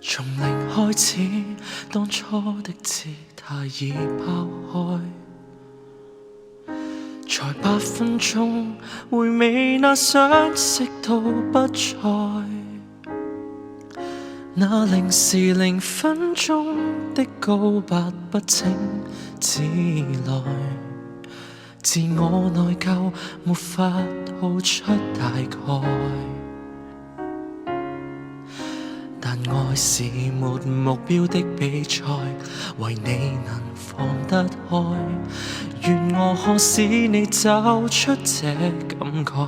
從零開始，當初的姿態已拋開，才8分鐘，回味那相識都不再。那零時0分鐘的告白不請自來，自我內疚沒法道出大概。但愛是沒目標的比賽，為你能放得開，願我可使你找出這感慨，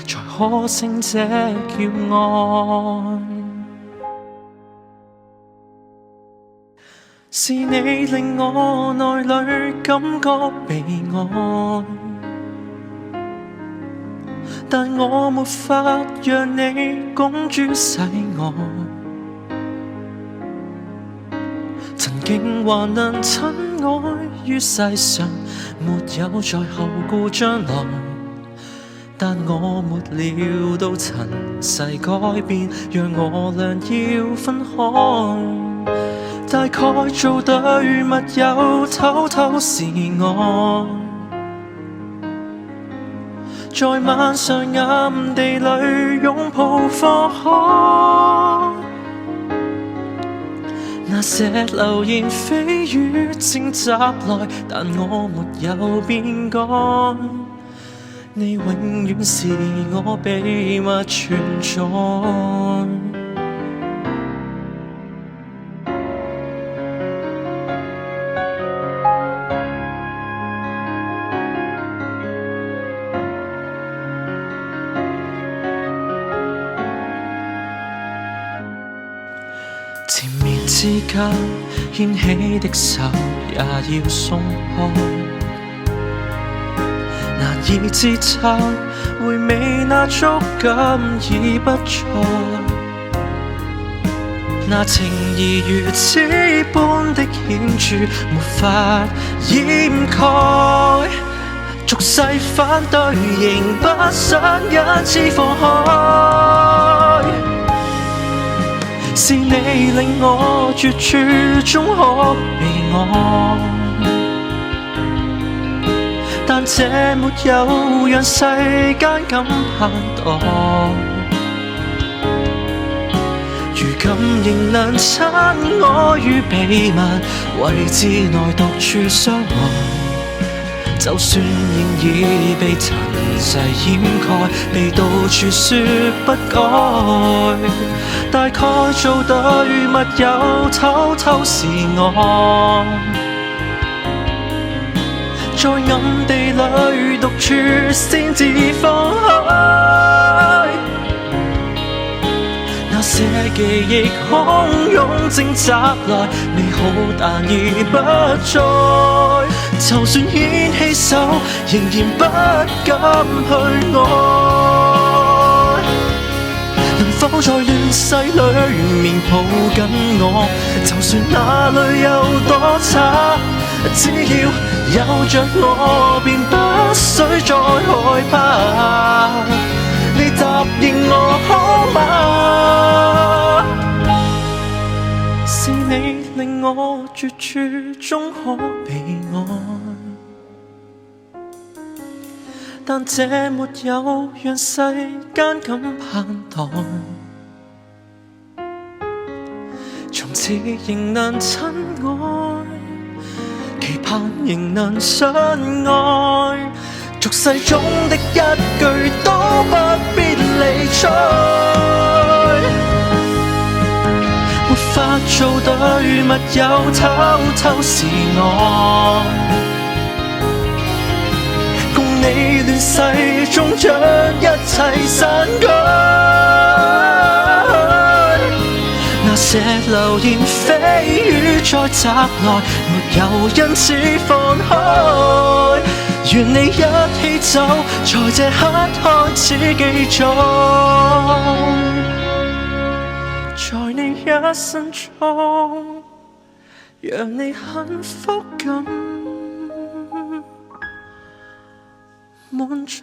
才可稱這叫愛。是你令我內裏感覺被愛，但我沒法讓你公諸世外。曾經還能親愛於世上，沒有在後顧將來，但我沒料到塵世改變，讓我倆要分開。大概做對密友，偷偷示愛，在晚上暗地裏擁抱放開。那些流言蜚語正襲來，但我沒有變改，你永遠是我秘密存在。前面之間牽起的手也要鬆開，難以支撐，回味那觸感已不在，那情誼如此般的顯著，沒法掩蓋。俗世反對，仍不想因此放開。是你令我絕處終可被愛，但這沒有讓世間感盼待。如今仍能親愛於秘密，位置內獨處相愛。就算現已被塵世掩蓋，被到處說不改，大概做對密友，偷偷示愛，在暗地裏獨處先至放開。那些記憶洶湧正襲來，美好但已不再。就算牽起手，仍然不敢去愛。能否在亂世裏面抱緊我？就算那裏有多差，只要有着我，便不需再害怕。你答應我好嗎？是你令我絕處終可被愛，但這沒有讓世間感盼待。從此仍能親愛，期盼仍能相愛。俗世中的一句都不必理睬，沒法做對密友，偷偷示愛，共你亂世中將一切刪改。那些流言蜚語再襲來，沒有因此放開。願你一起走，在這刻開始記載，在你一生中，讓你幸福感滿載。